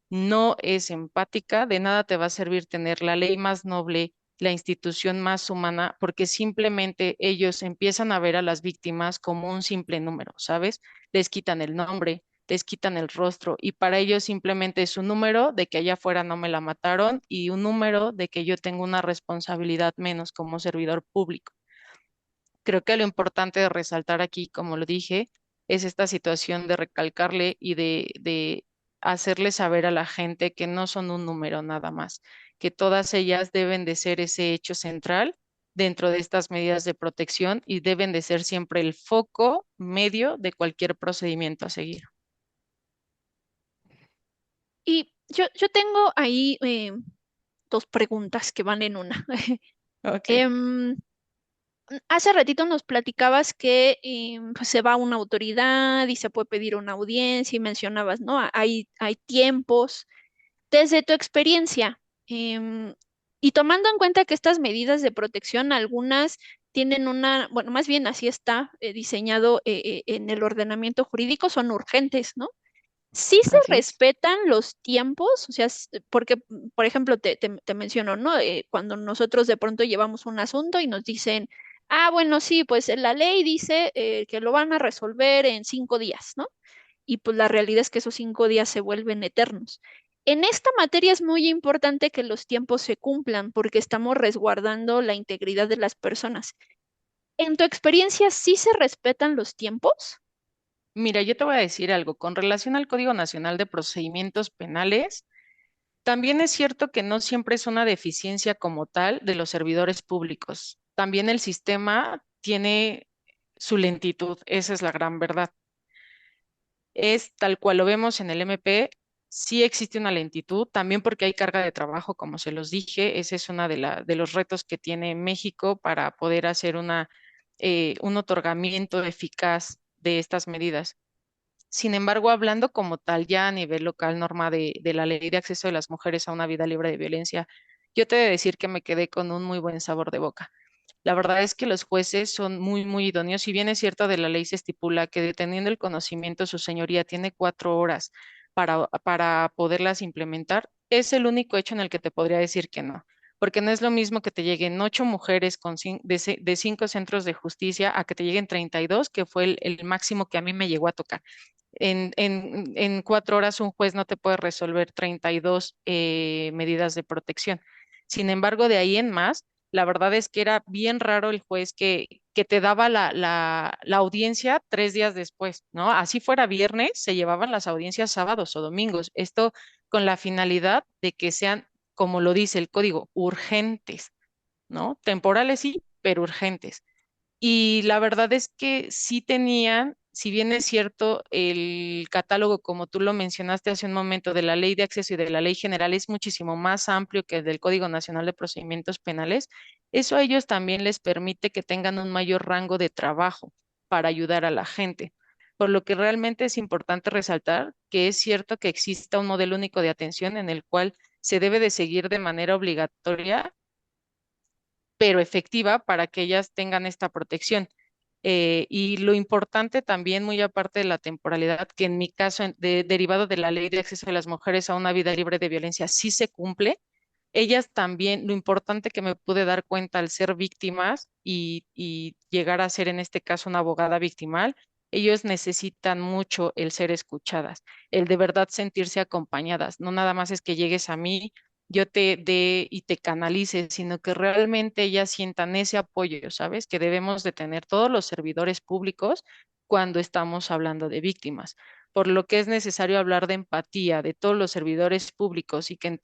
no es empática, de nada te va a servir tener la ley más noble, la institución más humana, porque simplemente ellos empiezan a ver a las víctimas como un simple número, ¿sabes? Les quitan el nombre, les quitan el rostro y para ellos simplemente es un número de que allá afuera no me la mataron y un número de que yo tengo una responsabilidad menos como servidor público. Creo que lo importante de resaltar aquí, como lo dije, es esta situación de recalcarle y de hacerle saber a la gente que no son un número nada más, que todas ellas deben de ser ese hecho central dentro de estas medidas de protección y deben de ser siempre el foco medio de cualquier procedimiento a seguir. Y yo tengo ahí dos preguntas que van en una. Ok. Em, Hace ratito nos platicabas que pues se va a una autoridad y se puede pedir una audiencia y mencionabas, ¿no? Hay tiempos. Desde tu experiencia, y tomando en cuenta que estas medidas de protección, algunas tienen una, bueno, más bien así está diseñado en el ordenamiento jurídico, son urgentes, ¿no? Sí se Así es. respetan los tiempos, o sea, porque, por ejemplo, te menciono, ¿no? Cuando nosotros de pronto llevamos un asunto y nos dicen, ah, bueno, sí, pues la ley dice que lo van a resolver en 5 días, ¿no? Y pues la realidad es que esos 5 días se vuelven eternos. En esta materia es muy importante que los tiempos se cumplan porque estamos resguardando la integridad de las personas. ¿En tu experiencia sí se respetan los tiempos? Mira, yo te voy a decir algo. Con relación al Código Nacional de Procedimientos Penales, también es cierto que no siempre es una deficiencia como tal de los servidores públicos. También el sistema tiene su lentitud, esa es la gran verdad. Es tal cual lo vemos en el MP, sí existe una lentitud, también porque hay carga de trabajo, como se los dije, ese es uno de los retos que tiene México para poder hacer un otorgamiento eficaz de estas medidas. Sin embargo, hablando como tal ya a nivel local, norma de la Ley de Acceso de las Mujeres a una Vida Libre de Violencia, yo te he de decir que me quedé con un muy buen sabor de boca. La verdad es que los jueces son muy, muy idóneos. Si bien es cierto de la ley se estipula que deteniendo el conocimiento, su señoría tiene 4 horas para poderlas implementar, es el único hecho en el que te podría decir que no. Porque no es lo mismo que te lleguen 8 mujeres de 5 centros de justicia a que te lleguen 32, que fue el máximo que a mí me llegó a tocar. En 4 horas un juez no te puede resolver 32 medidas de protección. Sin embargo, de ahí en más, la verdad es que era bien raro el juez que te daba la audiencia 3 días después, ¿no? Así fuera viernes, se llevaban las audiencias sábados o domingos. Esto con la finalidad de que sean, como lo dice el código, urgentes, ¿no? Temporales sí, pero urgentes. Y la verdad es que sí tenían, si bien es cierto, el catálogo, como tú lo mencionaste hace un momento, de la Ley de Acceso y de la Ley General es muchísimo más amplio que el del Código Nacional de Procedimientos Penales, eso a ellos también les permite que tengan un mayor rango de trabajo para ayudar a la gente. Por lo que realmente es importante resaltar que es cierto que exista un modelo único de atención en el cual se debe de seguir de manera obligatoria pero efectiva para que ellas tengan esta protección. Y lo importante también, muy aparte de la temporalidad, que en mi caso, derivado de la ley de acceso de las mujeres a una vida libre de violencia, sí se cumple. Ellas también, lo importante que me pude dar cuenta al ser víctimas y llegar a ser en este caso una abogada victimal, ellos necesitan mucho el ser escuchadas, el de verdad sentirse acompañadas. No nada más es que llegues a mí, yo te dé y te canalice, sino que realmente ellas sientan ese apoyo, ¿sabes? Que debemos de tener todos los servidores públicos cuando estamos hablando de víctimas, por lo que es necesario hablar de empatía de todos los servidores públicos y que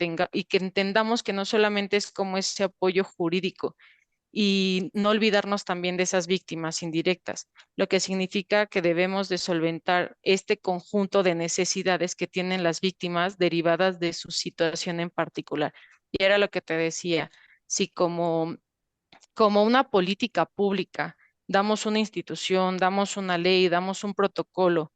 entendamos que no solamente es como ese apoyo jurídico, y no olvidarnos también de esas víctimas indirectas, lo que significa que debemos de solventar este conjunto de necesidades que tienen las víctimas derivadas de su situación en particular. Y era lo que te decía, si como una política pública damos una institución, damos una ley, damos un protocolo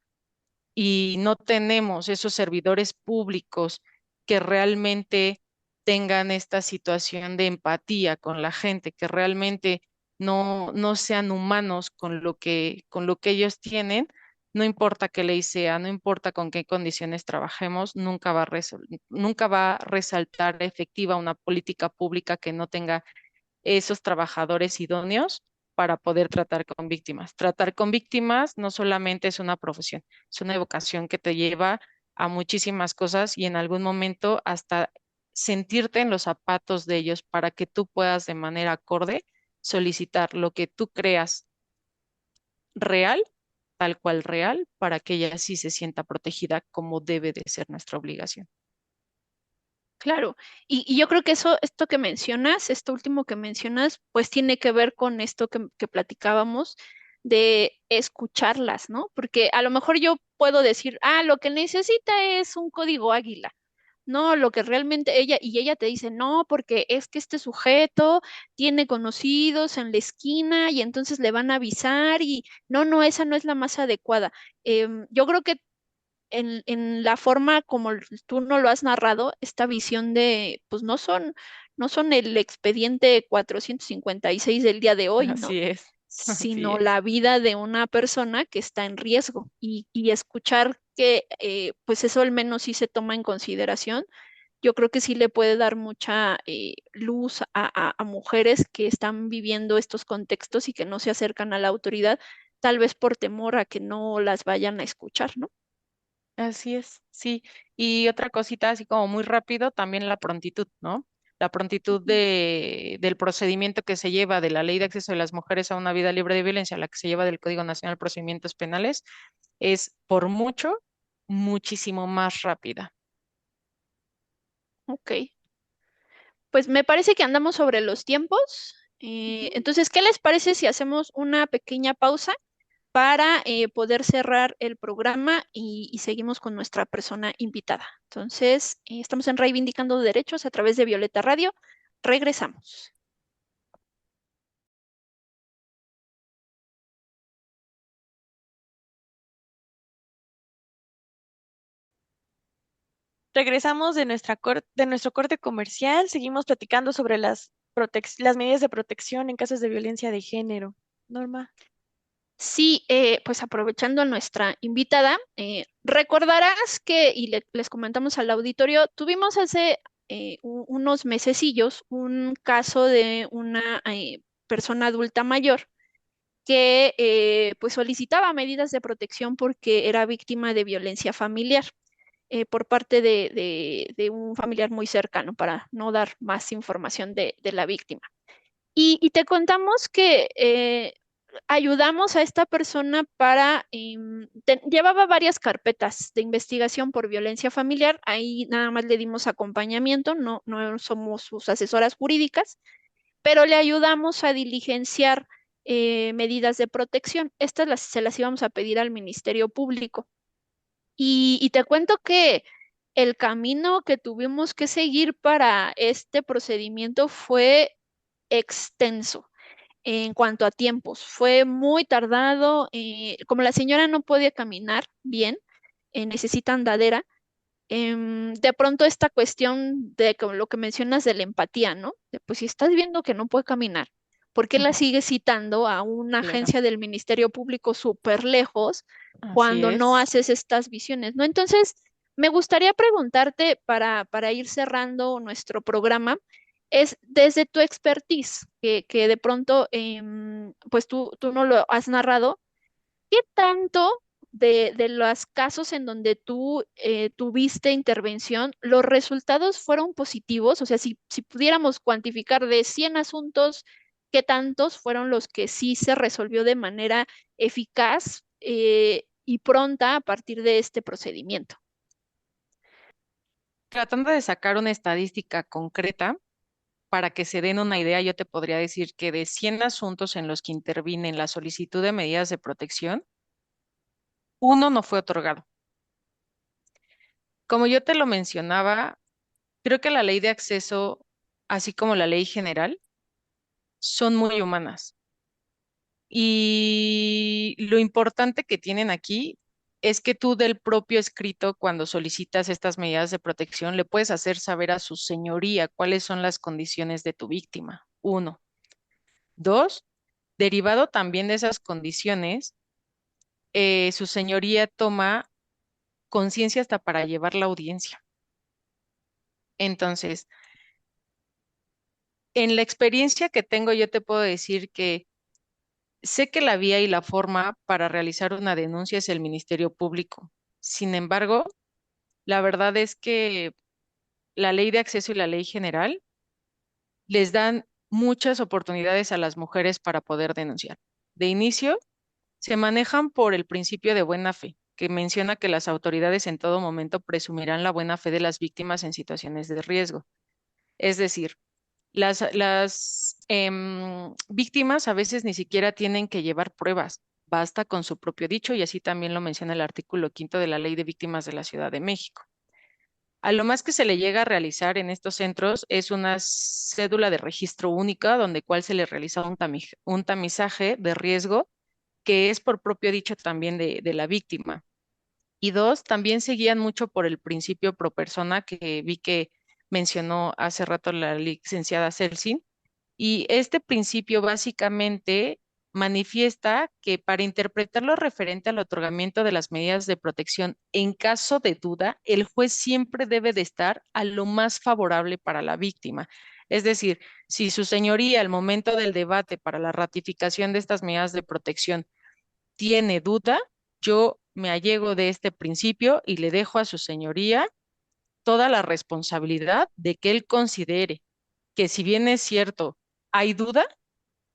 y no tenemos esos servidores públicos que realmente tengan esta situación de empatía con la gente, que realmente no sean humanos con lo que ellos tienen, no importa qué ley sea, no importa con qué condiciones trabajemos, nunca va a resaltar efectiva una política pública que no tenga esos trabajadores idóneos para poder tratar con víctimas. Tratar con víctimas no solamente es una profesión, es una vocación que te lleva a muchísimas cosas y en algún momento hasta sentirte en los zapatos de ellos para que tú puedas de manera acorde solicitar lo que tú creas real, tal cual real, para que ella sí se sienta protegida como debe de ser nuestra obligación. Claro, y yo creo que esto que mencionas, esto último que mencionas, pues tiene que ver con esto que platicábamos de escucharlas, ¿no? Porque a lo mejor yo puedo decir, lo que necesita es un código águila. No, lo que realmente ella te dice, no, porque es que este sujeto tiene conocidos en la esquina y entonces le van a avisar y no, no, esa no es la más adecuada. Yo creo que en la forma como tú no lo has narrado, esta visión de, pues no son el expediente 456 del día de hoy, ¿no? Así es, así Sino es. la vida de una persona que está en riesgo y escuchar que pues eso al menos sí se toma en consideración. Yo creo que sí le puede dar mucha luz a mujeres que están viviendo estos contextos y que no se acercan a la autoridad, tal vez por temor a que no las vayan a escuchar, ¿no? Así es, sí. Y otra cosita, así como muy rápido, también la prontitud, ¿no? La prontitud Ujú. del procedimiento que se lleva de la Ley de Acceso de las Mujeres a una vida libre de violencia, a la que se lleva del Código Nacional de Procedimientos Penales, es por mucho, muchísimo más rápida. Ok, pues me parece que andamos sobre los tiempos. Ujú. Entonces, ¿qué les parece si hacemos una pequeña pausa para poder cerrar el programa y seguimos con nuestra persona invitada? Entonces, estamos en Reivindicando Derechos a través de Violeta Radio. Regresamos. Regresamos de de nuestro corte comercial. Seguimos platicando sobre las medidas de protección en casos de violencia de género. Norma. Sí, pues aprovechando a nuestra invitada, recordarás que, y les comentamos al auditorio, tuvimos hace unos mesecillos un caso de una persona adulta mayor que pues solicitaba medidas de protección porque era víctima de violencia familiar por parte de un familiar muy cercano, para no dar más información de la víctima. Y te contamos que ayudamos a esta persona para, llevaba varias carpetas de investigación por violencia familiar, ahí nada más le dimos acompañamiento, no somos sus asesoras jurídicas, pero le ayudamos a diligenciar medidas de protección. Estas se las íbamos a pedir al Ministerio Público. Y te cuento que el camino que tuvimos que seguir para este procedimiento fue extenso en cuanto a tiempos. Fue muy tardado. Como la señora no podía caminar bien, necesita andadera. De pronto esta cuestión de como lo que mencionas de la empatía, ¿no? Pues si estás viendo que no puede caminar, ¿por qué la Ujú. sigues citando a una Claro, agencia del Ministerio Público súper lejos así cuando no es. haces estas visiones, ¿no? Entonces, me gustaría preguntarte para ir cerrando nuestro programa, es desde tu expertise, que de pronto, pues tú no lo has narrado. ¿Qué tanto de los casos en donde tú tuviste intervención, los resultados fueron positivos? O sea, si pudiéramos cuantificar de 100 asuntos, ¿qué tantos fueron los que sí se resolvió de manera eficaz? y pronta a partir de este procedimiento. Tratando de sacar una estadística concreta, para que se den una idea, yo te podría decir que de 100 asuntos en los que interviene la solicitud de medidas de protección, uno no fue otorgado. Como yo te lo mencionaba, creo que la ley de acceso, así como la ley general, son muy humanas. Y lo importante que tienen aquí es que tú del propio escrito, cuando solicitas estas medidas de protección, le puedes hacer saber a su señoría cuáles son las condiciones de tu víctima. Uno. Dos, derivado también de esas condiciones, su señoría toma conciencia hasta para llevar la audiencia. Entonces, en la experiencia que tengo, yo te puedo decir que sé que la vía y la forma para realizar una denuncia es el Ministerio Público. Sin embargo, la verdad es que la ley de acceso y la ley general les dan muchas oportunidades a las mujeres para poder denunciar. De inicio, se manejan por el principio de buena fe, que menciona que las autoridades en todo momento presumirán la buena fe de las víctimas en situaciones de riesgo. Es decir, las víctimas a veces ni siquiera tienen que llevar pruebas, basta con su propio dicho y así también lo menciona el artículo 5 de la Ley de Víctimas de la Ciudad de México. A lo más que se le llega a realizar en estos centros es una cédula de registro única, donde cual se le realiza un tamizaje de riesgo que es por propio dicho también de la víctima. Y dos, también se guían mucho por el principio pro persona que vi que mencionó hace rato la licenciada Celsin. Y este principio básicamente manifiesta que para interpretar lo referente al otorgamiento de las medidas de protección en caso de duda, el juez siempre debe de estar a lo más favorable para la víctima. Es decir, si su señoría al momento del debate para la ratificación de estas medidas de protección tiene duda, yo me allego de este principio y le dejo a su señoría toda la responsabilidad de que él considere que si bien es cierto, hay duda,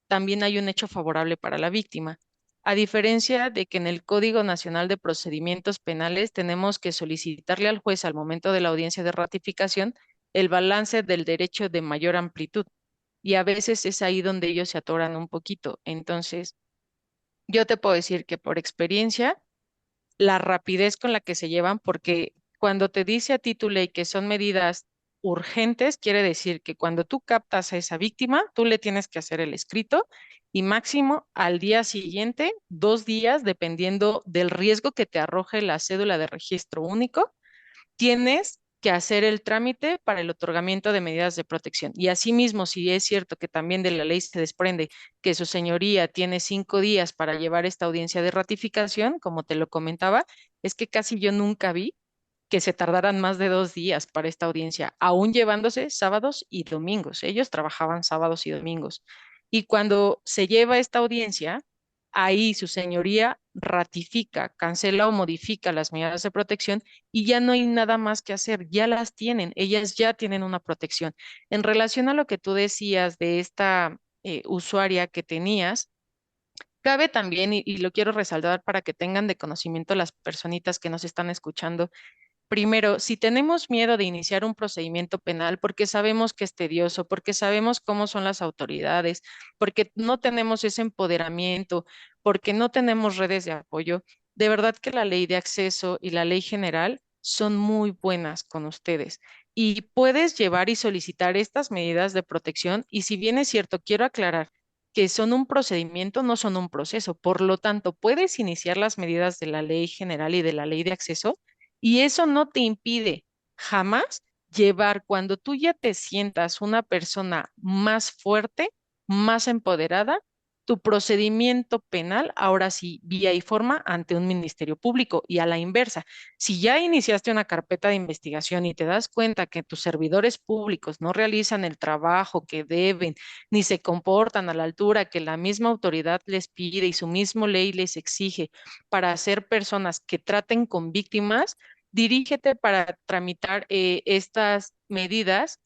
también hay un hecho favorable para la víctima. A diferencia de que en el Código Nacional de Procedimientos Penales tenemos que solicitarle al juez al momento de la audiencia de ratificación el balance del derecho de mayor amplitud. Y a veces es ahí donde ellos se atoran un poquito. Entonces, yo te puedo decir que por experiencia, la rapidez con la que se llevan, porque cuando te dice a ti tu ley que son medidas urgentes, quiere decir que cuando tú captas a esa víctima, tú le tienes que hacer el escrito y máximo al día siguiente, 2 días, dependiendo del riesgo que te arroje la cédula de registro único, tienes que hacer el trámite para el otorgamiento de medidas de protección. Y asimismo, si es cierto que también de la ley se desprende que su señoría tiene 5 días para llevar esta audiencia de ratificación, como te lo comentaba, es que casi yo nunca vi que se tardaran más de 2 días para esta audiencia, aún llevándose sábados y domingos. Ellos trabajaban sábados y domingos. Y cuando se lleva esta audiencia, ahí su señoría ratifica, cancela o modifica las medidas de protección y ya no hay nada más que hacer, ya las tienen, ellas ya tienen una protección. En relación a lo que tú decías de esta usuaria que tenías, cabe también, y lo quiero resaltar para que tengan de conocimiento las personitas que nos están escuchando. Primero, si tenemos miedo de iniciar un procedimiento penal porque sabemos que es tedioso, porque sabemos cómo son las autoridades, porque no tenemos ese empoderamiento, porque no tenemos redes de apoyo, de verdad que la ley de acceso y la ley general son muy buenas con ustedes. Y puedes llevar y solicitar estas medidas de protección. Y si bien es cierto, quiero aclarar que son un procedimiento, no son un proceso. Por lo tanto, puedes iniciar las medidas de la ley general y de la ley de acceso y eso no te impide jamás llevar cuando tú ya te sientas una persona más fuerte, más empoderada, tu procedimiento penal, ahora sí, vía y forma ante un ministerio público. Y a la inversa, si ya iniciaste una carpeta de investigación y te das cuenta que tus servidores públicos no realizan el trabajo que deben, ni se comportan a la altura que la misma autoridad les pide y su mismo ley les exige para ser personas que traten con víctimas, dirígete para tramitar estas medidas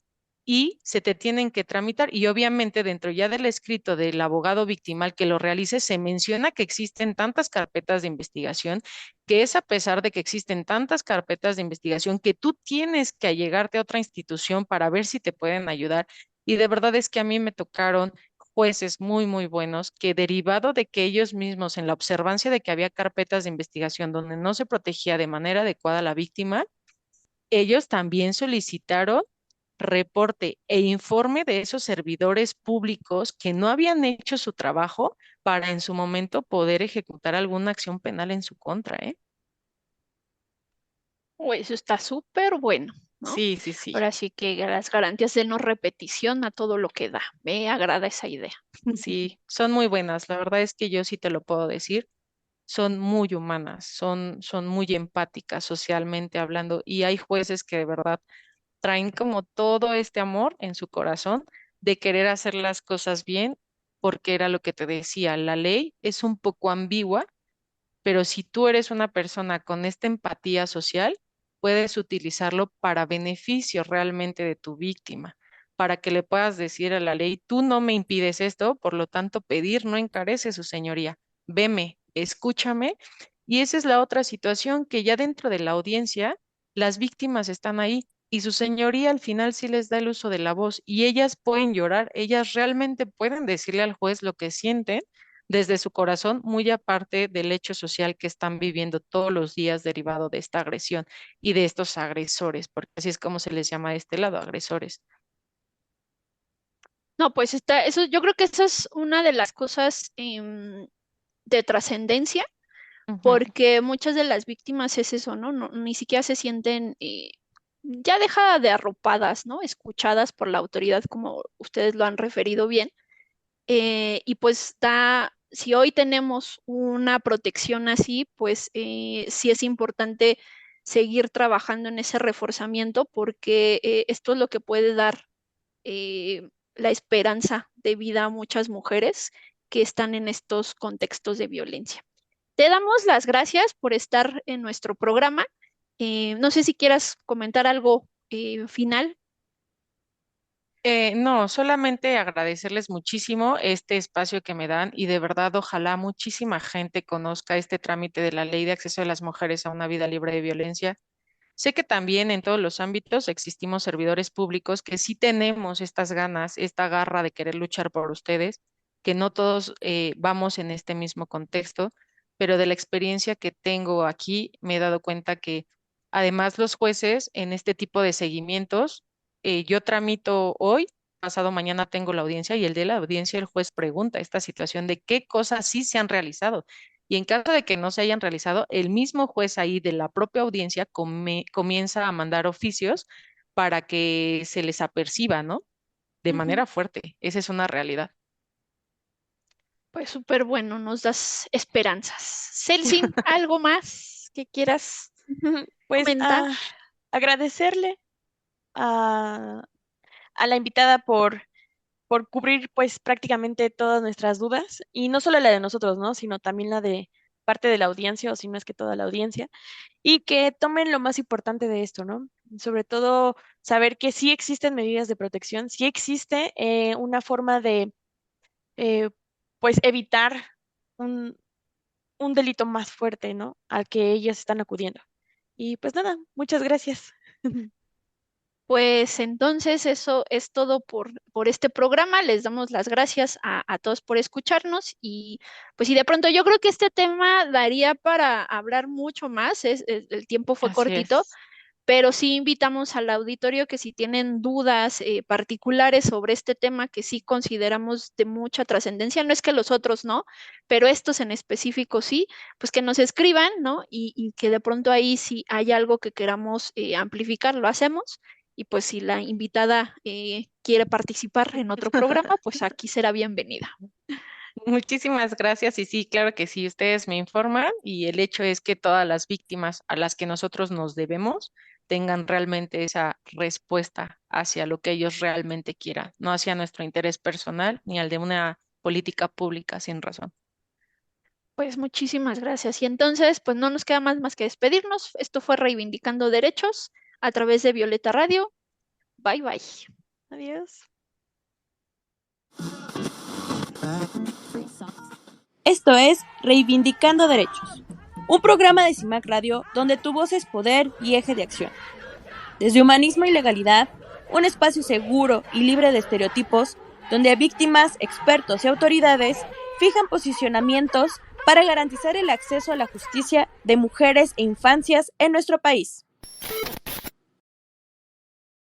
y se te tienen que tramitar. Y obviamente dentro ya del escrito del abogado victimal que lo realice, se menciona que existen tantas carpetas de investigación, que es a pesar de que existen tantas carpetas de investigación que tú tienes que allegarte a otra institución para ver si te pueden ayudar. Y de verdad es que a mí me tocaron jueces muy, muy buenos que derivado de que ellos mismos, en la observancia de que había carpetas de investigación donde no se protegía de manera adecuada a la víctima, ellos también solicitaron reporte e informe de esos servidores públicos que no habían hecho su trabajo para en su momento poder ejecutar alguna acción penal en su contra, ¿eh? Eso está súper bueno, ¿no? Sí, sí, sí. Ahora sí que las garantías de no repetición a todo lo que da. Me agrada esa idea. Sí, son muy buenas. La verdad es que yo sí te lo puedo decir. Son muy humanas, son muy empáticas socialmente hablando y hay jueces que de verdad traen como todo este amor en su corazón de querer hacer las cosas bien, porque era lo que te decía, la ley es un poco ambigua, pero si tú eres una persona con esta empatía social, puedes utilizarlo para beneficio realmente de tu víctima, para que le puedas decir a la ley, tú no me impides esto, por lo tanto, pedir no encarece su señoría. Veme, escúchame. Y esa es la otra situación que ya dentro de la audiencia, las víctimas están ahí y su señoría al final sí les da el uso de la voz y ellas pueden llorar, ellas realmente pueden decirle al juez lo que sienten desde su corazón, muy aparte del hecho social que están viviendo todos los días derivado de esta agresión y de estos agresores, porque así es como se les llama de este lado, agresores. No, pues eso, yo creo que esa es una de las cosas de trascendencia, Ujú. porque muchas de las víctimas es eso, ¿no? Ni siquiera se sienten ya deja de arropadas, ¿no? Escuchadas por la autoridad, como ustedes lo han referido bien. Y pues si hoy tenemos una protección así, pues sí es importante seguir trabajando en ese reforzamiento porque esto es lo que puede dar la esperanza de vida a muchas mujeres que están en estos contextos de violencia. Te damos las gracias por estar en nuestro programa. No sé si quieras comentar algo final. No, solamente agradecerles muchísimo este espacio que me dan y de verdad ojalá muchísima gente conozca este trámite de la Ley de Acceso de las Mujeres a una vida libre de violencia. Sé que también en todos los ámbitos existimos servidores públicos que sí tenemos estas ganas, esta garra de querer luchar por ustedes, que no todos vamos en este mismo contexto, pero de la experiencia que tengo aquí me he dado cuenta que además los jueces en este tipo de seguimientos, yo tramito hoy, pasado mañana tengo la audiencia y el de la audiencia el juez pregunta esta situación de qué cosas sí se han realizado. Y en caso de que no se hayan realizado, el mismo juez ahí de la propia audiencia comienza a mandar oficios para que se les aperciba, ¿no? De Ujú. manera fuerte. Esa es una realidad. Pues súper bueno, nos das esperanzas. Celsin, ¿algo más que quieras Pues comentar? agradecerle a, a la invitada por cubrir pues prácticamente todas nuestras dudas y no solo la de nosotros, ¿no? Sino también la de parte de la audiencia o si no es que toda la audiencia y que tomen lo más importante de esto, ¿no? Sobre todo saber que sí existen medidas de protección, sí existe una forma de eh, pues evitar un, un delito más fuerte, ¿no? Al que ellas están acudiendo. Y pues nada, muchas gracias. Pues entonces eso es todo por este programa. Les damos las gracias a todos por escucharnos y pues si de pronto yo creo que este tema daría para hablar mucho más, el tiempo fue Así cortito, es. pero sí invitamos al auditorio que si tienen dudas particulares sobre este tema que sí consideramos de mucha trascendencia, no es que los otros no, pero estos en específico sí, pues que nos escriban, ¿no? Y que de pronto ahí si hay algo que queramos amplificar, lo hacemos. Y pues si la invitada quiere participar en otro programa, pues aquí será bienvenida. Muchísimas gracias. Y sí, claro que sí, ustedes me informan y el hecho es que todas las víctimas a las que nosotros nos debemos tengan realmente esa respuesta hacia lo que ellos realmente quieran, no hacia nuestro interés personal ni al de una política pública sin razón. Pues muchísimas gracias. Y entonces, pues no nos queda más que despedirnos. Esto fue Reivindicando Derechos a través de Violeta Radio. Bye bye. Adiós. Esto es Reivindicando Derechos, un programa de CIMAC Radio donde tu voz es poder y eje de acción. Desde Humanismo y Legalidad, un espacio seguro y libre de estereotipos, donde víctimas, expertos y autoridades fijan posicionamientos para garantizar el acceso a la justicia de mujeres e infancias en nuestro país.